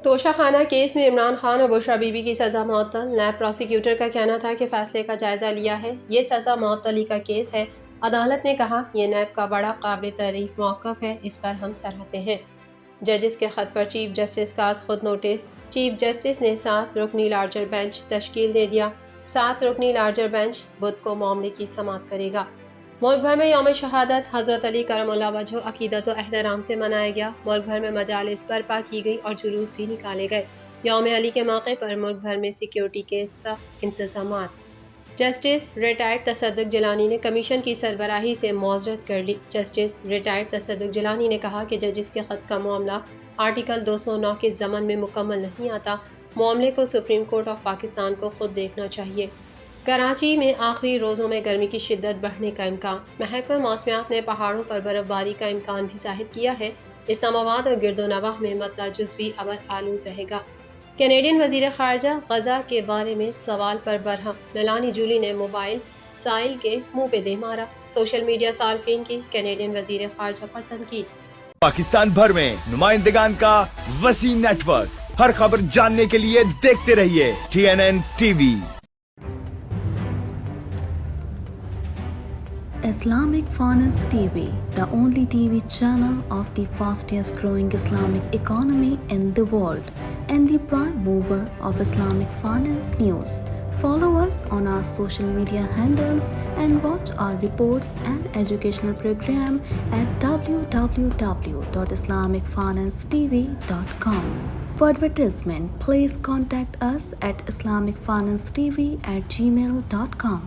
توشہ خانہ کیس میں عمران خان اور بشریٰ بی بی کی سزا معطل۔ نیب پروسیکیوٹر کا کہنا تھا کہ فیصلے کا جائزہ لیا ہے، یہ سزا معطلی کا کیس ہے۔ عدالت نے کہا یہ نیب کا بڑا قابل تعریف موقف ہے، اس پر ہم سراہتے ہیں۔ ججز کے خط پر چیف جسٹس کا از خود نوٹس۔ چیف جسٹس نے 7 رکنی لارجر بینچ تشکیل دے دیا۔ 7 رکنی لارجر بینچ بدھ کو معاملے کی سماعت کرے گا۔ ملک بھر میں یوم شہادت حضرت علی کرم اللہ وجہہ عقیدت و احترام سے منایا گیا۔ ملک بھر میں مجالس برپا کی گئی اور جلوس بھی نکالے گئے۔ یوم علی کے موقع پر ملک بھر میں سیکیورٹی کے سخت انتظامات۔ جسٹس ریٹائرڈ تصدق جیلانی نے کمیشن کی سربراہی سے معذرت کر لی۔ جسٹس ریٹائرڈ تصدق جیلانی نے کہا کہ ججز کے خط کا معاملہ آرٹیکل 209 کے ضمن میں مکمل نہیں آتا، معاملے کو سپریم کورٹ آف پاکستان کو خود دیکھنا چاہیے۔ کراچی میں آخری روزوں میں گرمی کی شدت بڑھنے کا امکان۔ محکمہ موسمیات نے پہاڑوں پر برف باری کا امکان بھی ظاہر کیا ہے۔ اسلام آباد اور گرد و نواح میں مطلع جزوی ابر آلود رہے گا۔ کینیڈین وزیر خارجہ غزہ کے بارے میں سوال پر برہم۔ میلانی جولی نے موبائل سائل کے منہ پہ دے مارا۔ سوشل میڈیا صارفین کی کینیڈین وزیر خارجہ پر تنقید۔ پاکستان بھر میں نمائندگان کا وسیع نیٹ ورک، ہر خبر جاننے کے لیے دیکھتے رہیے TNN TV۔ Islamic Finance TV, the only TV channel of the fastest growing Islamic economy in the world and the prime mover of Islamic finance news. Follow us on our social media handles and watch our reports and educational program at www.islamicfinancetv.com. For advertisement, please contact us at islamicfinancetv@gmail.com.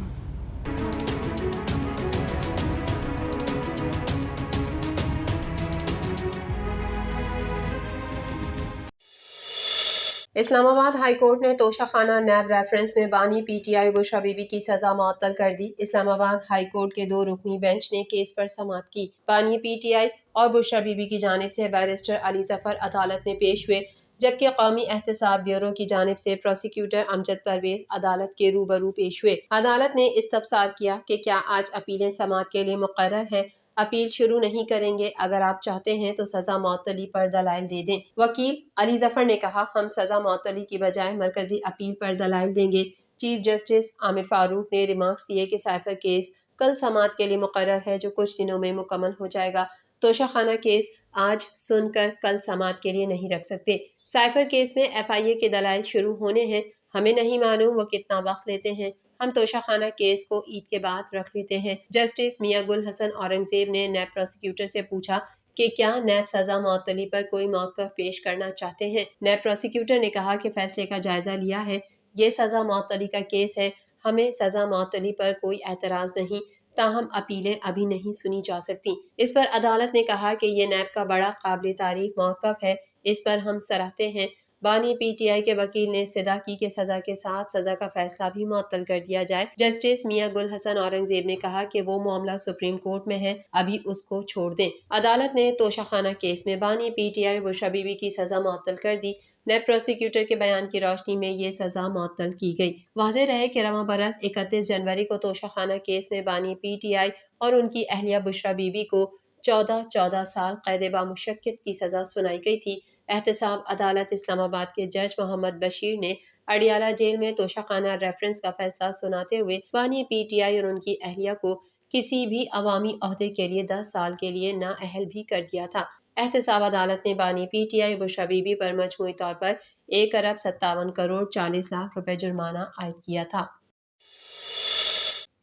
اسلام آباد high court نے توشہ خانہ NAB reference میں بانی P T I Bushra Bibi کی سزا معطل کر دی۔ اسلام آباد ہائی کورٹ کے 2 رکنی بینچ نے کیس پر سماعت کی۔ بانی پی ٹی آئی اور بشریٰ بی بی کی جانب سے بیرسٹر علی ظفر عدالت میں پیش ہوئے، جبکہ قومی احتساب بیورو کی جانب سے پروسیکیوٹر امجد پرویز عدالت کے روبرو پیش ہوئے۔ عدالت نے استفسار کیا کہ کیا آج اپیلیں سماعت کے لیے مقرر ہیں؟ اپیل شروع نہیں کریں گے، اگر آپ چاہتے ہیں تو سزا معطلی پر دلائل دے دیں۔ وکیل علی ظفر نے کہا ہم سزا معطلی کی بجائے مرکزی اپیل پر دلائل دیں گے۔ چیف جسٹس عامر فاروق نے ریمارکس دیے کہ سائفر کیس کل سماعت کے لیے مقرر ہے، جو کچھ دنوں میں مکمل ہو جائے گا۔ توشہ خانہ کیس آج سن کر کل سماعت کے لیے نہیں رکھ سکتے۔ سائفر کیس میں FIA کے دلائل شروع ہونے ہیں، ہمیں نہیں معلوم وہ کتنا وقت لیتے ہیں، ہم توشہ خانہ کیس کو عید کے بعد رکھ لیتے ہیں۔ جسٹس میاں گل حسن اورنگزیب نے نیب پروسیکیوٹر سے پوچھا کہ کیا نیب سزا معطلی پر کوئی موقف پیش کرنا چاہتے ہیں۔ نیب پروسیکیوٹر نے کہا کہ فیصلے کا جائزہ لیا ہے، یہ سزا معطلی کا کیس ہے، ہمیں سزا معطلی پر کوئی اعتراض نہیں، تاہم اپیلیں ابھی نہیں سنی جا سکتی۔ اس پر عدالت نے کہا کہ یہ نیب کا بڑا قابل تعریف موقف ہے، اس پر ہم سراہتے ہیں۔ بانی پی ٹی آئی کے وکیل نے استدعا کی کہ سزا کے ساتھ سزا کا فیصلہ بھی معطل کر دیا جائے۔ جسٹس میاں گل حسن اورنگزیب نے کہا کہ وہ معاملہ سپریم کورٹ میں ہے، ابھی اس کو چھوڑ دیں۔ عدالت نے توشہ خانہ کیس میں بانی P T I Bushra Bibi کی سزا معطل کر دی۔ نیب پروسیکیوٹر کے بیان کی روشنی میں یہ سزا معطل کی گئی۔ واضح رہے کہ رواں برس 31 جنوری کو توشہ خانہ کیس میں بانی پی ٹی آئی اور ان کی اہلیہ بشریٰ بی بی کو 14 سال قید بامشقت کی سزا سنائی گئی تھی۔ احتساب عدالت اسلام آباد کے جج محمد بشیر نے اڈیالہ جیل میں توشہ خانہ ریفرنس کا فیصلہ سناتے ہوئے بانی پی ٹی آئی اور ان کی اہلیہ کو کسی بھی عوامی عہدے کے لیے 10 سال کے لیے نااہل بھی کر دیا تھا۔ احتساب عدالت نے بانی P T I Bushra Bibi پر مجموعی طور پر 1,57,40,00,000 جرمانہ عائد کیا تھا۔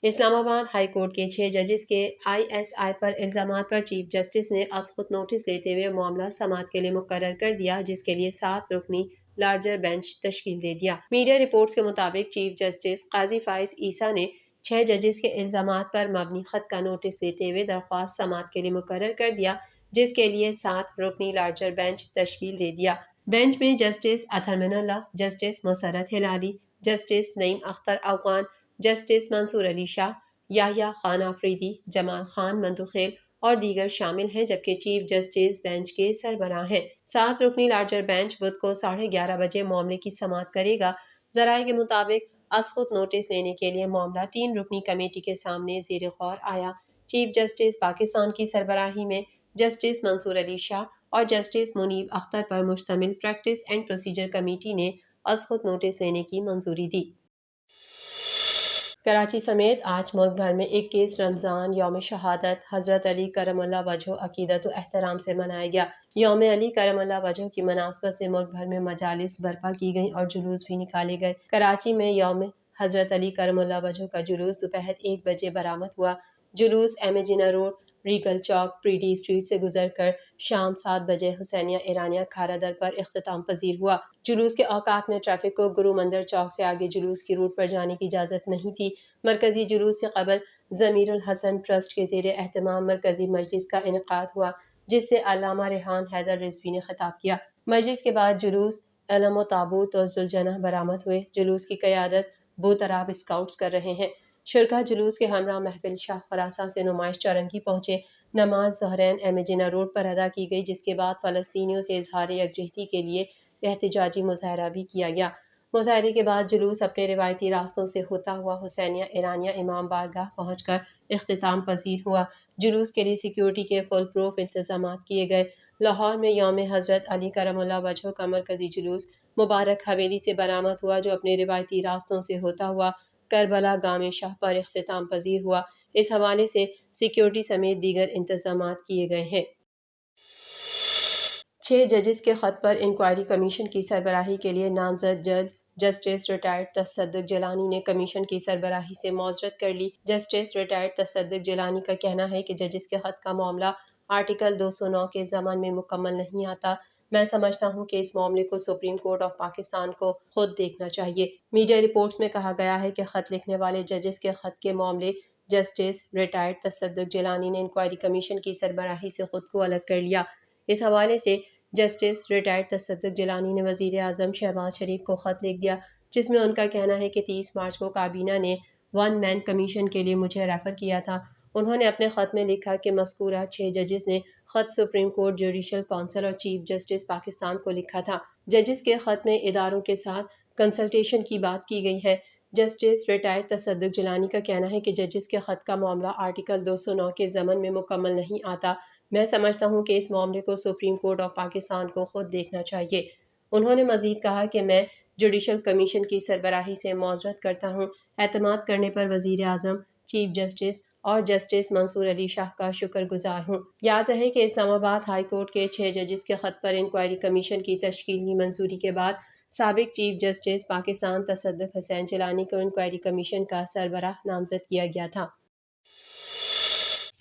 اسلام آباد ہائی کورٹ کے 6 ججز کے ISI پر الزامات پر چیف جسٹس نے از خود نوٹس لیتے ہوئے معاملہ سماعت کے لیے مقرر کر دیا، جس کے لیے 7 رکنی لارجر بینچ تشکیل دے دیا۔ میڈیا رپورٹس کے مطابق چیف جسٹس قاضی فائز عیسیٰ نے 6 ججز کے الزامات پر مبنی خط کا نوٹس لیتے ہوئے درخواست سماعت کے لیے مقرر کر دیا، جس کے لیے 7 رکنی لارجر بینچ تشکیل دے دیا۔ بینچ میں جسٹس اطہر من اللہ، جسٹس مسرت ہلالی، جسٹس نعیم اختر افغان، جسٹس منصور علی شاہ، یحییٰ خان آفریدی، جمال خان مندوخیل اور دیگر شامل ہیں، جبکہ چیف جسٹس بینچ کے سربراہ ہیں۔ 7 رکنی لارجر بینچ بدھ کو 11:30 بجے معاملے کی سماعت کرے گا۔ ذرائع کے مطابق از خود نوٹس لینے کے لیے معاملہ 3 رکنی کمیٹی کے سامنے زیر غور آیا۔ چیف جسٹس پاکستان کی سربراہی میں جسٹس منصور علی شاہ اور جسٹس منیب اختر پر مشتمل پریکٹس اینڈ پروسیجر کمیٹی نے از خود نوٹس لینے کی منظوری دی۔ کراچی سمیت آج ملک بھر میں 21 رمضان یوم شہادت حضرت علی کرم اللہ وجہہ عقیدت و احترام سے منایا گیا۔ یوم علی کرم اللہ وجہہ کی مناسبت سے ملک بھر میں مجالس برپا کی گئیں اور جلوس بھی نکالے گئے۔ کراچی میں یوم حضرت علی کرم اللہ وجہہ کا جلوس دوپہر 1 بجے برآمد ہوا۔ جلوس ایم اے جناح روڈ، ریگل چوک، پری ڈی اسٹریٹ سے گزر کر شام 7 بجے حسینیہ ایرانیہ کھارا در پر اختتام پذیر ہوا۔ جلوس کے اوقات میں ٹریفک کو گرو مندر چوک سے آگے جلوس کی روٹ پر جانے کی اجازت نہیں تھی۔ مرکزی جلوس سے قبل ضمیر الحسن ٹرسٹ کے زیر اہتمام مرکزی مجلس کا انعقاد ہوا، جس سے علامہ ریحان حیدر رضوی نے خطاب کیا۔ مجلس کے بعد جلوس، علم و تابوت اور ذوالجناح برآمد ہوئے۔ جلوس کی قیادت بوتراب اسکاؤٹس کر رہے ہیں۔ شرکا جلوس کے ہمراہ محفل شاہ فراسہ سے نمائش چورنگی پہنچے۔ نماز ظہرین ایم اے جناح روڈ پر ادا کی گئی، جس کے بعد فلسطینیوں سے اظہار یکجہتی کے لیے احتجاجی مظاہرہ بھی کیا گیا۔ مظاہرے کے بعد جلوس اپنے روایتی راستوں سے ہوتا ہوا حسینیہ ایرانیہ امام بارگاہ پہنچ کر اختتام پذیر ہوا۔ جلوس کے لیے سیکیورٹی کے فل پروف انتظامات کیے گئے۔ لاہور میں یوم حضرت علی کرم اللہ وجہہ کا مرکزی جلوس مبارک حویلی سے برآمد ہوا، جو اپنے روایتی راستوں سے ہوتا ہوا کربلا گام شاہ پر اختتام پذیر ہوا۔ اس حوالے سے سیکیورٹی سمیت دیگر انتظامات کیے گئے ہیں۔ 6 ججز کے خط پر انکوائری کمیشن کی سربراہی کے لیے نامزد جج جسٹس ریٹائرڈ تصدق جیلانی نے کمیشن کی سربراہی سے معذرت کر لی۔ جسٹس ریٹائرڈ تصدق جیلانی کا کہنا ہے کہ ججز کے خط کا معاملہ آرٹیکل 209 کے ضمن میں مکمل نہیں آتا۔ میں سمجھتا ہوں کہ اس معاملے کو سپریم کورٹ آف پاکستان کو خود دیکھنا چاہیے۔ میڈیا رپورٹس میں کہا گیا ہے کہ خط لکھنے والے ججز کے خط کے معاملے جسٹس ریٹائرڈ تصدق جیلانی نے انکوائری کمیشن کی سربراہی سے خود کو الگ کر لیا۔ اس حوالے سے جسٹس ریٹائرڈ تصدق جیلانی نے وزیر اعظم شہباز شریف کو خط لکھ دیا، جس میں ان کا کہنا ہے کہ 30 مارچ کو کابینہ نے 1 مین کمیشن کے لیے مجھے ریفر کیا تھا۔ انہوں نے اپنے خط میں لکھا کہ مذکورہ 6 ججز نے خط سپریم کورٹ جوڈیشل کونسل اور چیف جسٹس پاکستان کو لکھا تھا۔ ججز کے خط میں اداروں کے ساتھ کنسلٹیشن کی بات کی گئی ہے۔ جسٹس ریٹائرڈ تصدق جیلانی کا کہنا ہے کہ ججز کے خط کا معاملہ آرٹیکل 209 کے ضمن میں مکمل نہیں آتا۔ میں سمجھتا ہوں کہ اس معاملے کو سپریم کورٹ آف پاکستان کو خود دیکھنا چاہیے۔ انہوں نے مزید کہا کہ میں جوڈیشل کمیشن کی سربراہی سے معذرت کرتا ہوں۔ اعتماد کرنے پر وزیر اعظم، چیف جسٹس اور جسٹس منصور علی شاہ کا شکر گزار ہوں۔ یاد رہے کہ اسلام آباد ہائی کورٹ کے 6 ججز کے خط پر انکوائری کمیشن کی تشکیل کی منظوری کے بعد سابق چیف جسٹس پاکستان تصدق حسین جیلانی کو انکوائری کمیشن کا سربراہ نامزد کیا گیا تھا۔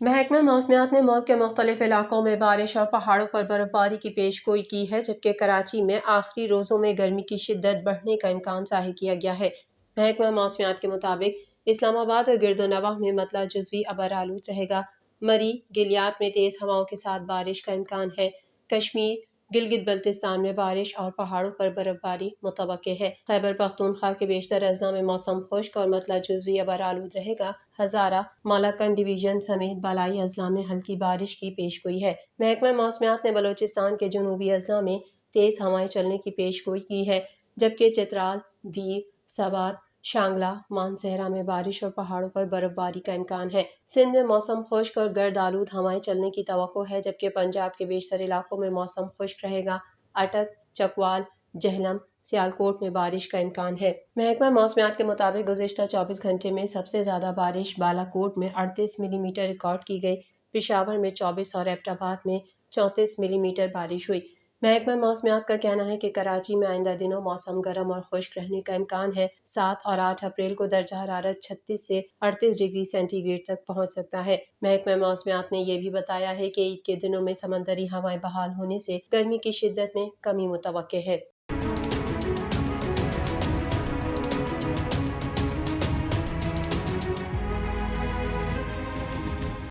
محکمہ موسمیات نے ملک کے مختلف علاقوں میں بارش اور پہاڑوں پر برف باری کی پیش گوئی کی ہے، جبکہ کراچی میں آخری روزوں میں گرمی کی شدت بڑھنے کا امکان ظاہر کیا گیا ہے۔ محکمہ موسمیات کے مطابق اسلام آباد اور گرد و نواح میں مطلع جزوی ابر آلود رہے گا۔ مری گلیات میں تیز ہواؤں کے ساتھ بارش کا امکان ہے۔ کشمیر، گلگت بلتستان میں بارش اور پہاڑوں پر برف باری متوقع ہے۔ خیبر پختونخوا کے بیشتر اضلاع میں موسم خشک اور مطلع جزوی ابر آلود رہے گا۔ ہزارہ، مالاکنڈ ڈویژن سمیت بالائی اضلاع میں ہلکی بارش کی پیش گوئی ہے۔ محکمہ موسمیات نے بلوچستان کے جنوبی اضلاع میں تیز ہوائیں چلنے کی پیش گوئی کی ہے، جبکہ چترال، دیر، سوات، شانگلہ، مانسہرہ میں بارش اور پہاڑوں پر برف باری کا امکان ہے۔ سندھ میں موسم خشک اور گرد آلود ہوائیں چلنے کی توقع ہے، جبکہ پنجاب کے بیشتر علاقوں میں موسم خشک رہے گا۔ اٹک، چکوال، جہلم، سیالکوٹ میں بارش کا امکان ہے۔ محکمہ موسمیات کے مطابق گزشتہ 24 گھنٹے میں سب سے زیادہ بارش بالاکوٹ میں 38 ملی میٹر ریکارڈ کی گئی، پشاور میں 24 اور ایبٹ آباد میں 34 ملی میٹر بارش ہوئی۔ محکمہ موسمیات کا کہنا ہے کہ کراچی میں آئندہ دنوں موسم گرم اور خشک رہنے کا امکان ہے۔ 7 اور 8 اپریل کو درجہ حرارت 36 سے 38 ڈگری سینٹی گریڈ تک پہنچ سکتا ہے۔ محکمہ موسمیات نے یہ بھی بتایا ہے کہ عید کے دنوں میں سمندری ہوائیں بحال ہونے سے گرمی کی شدت میں کمی متوقع ہے۔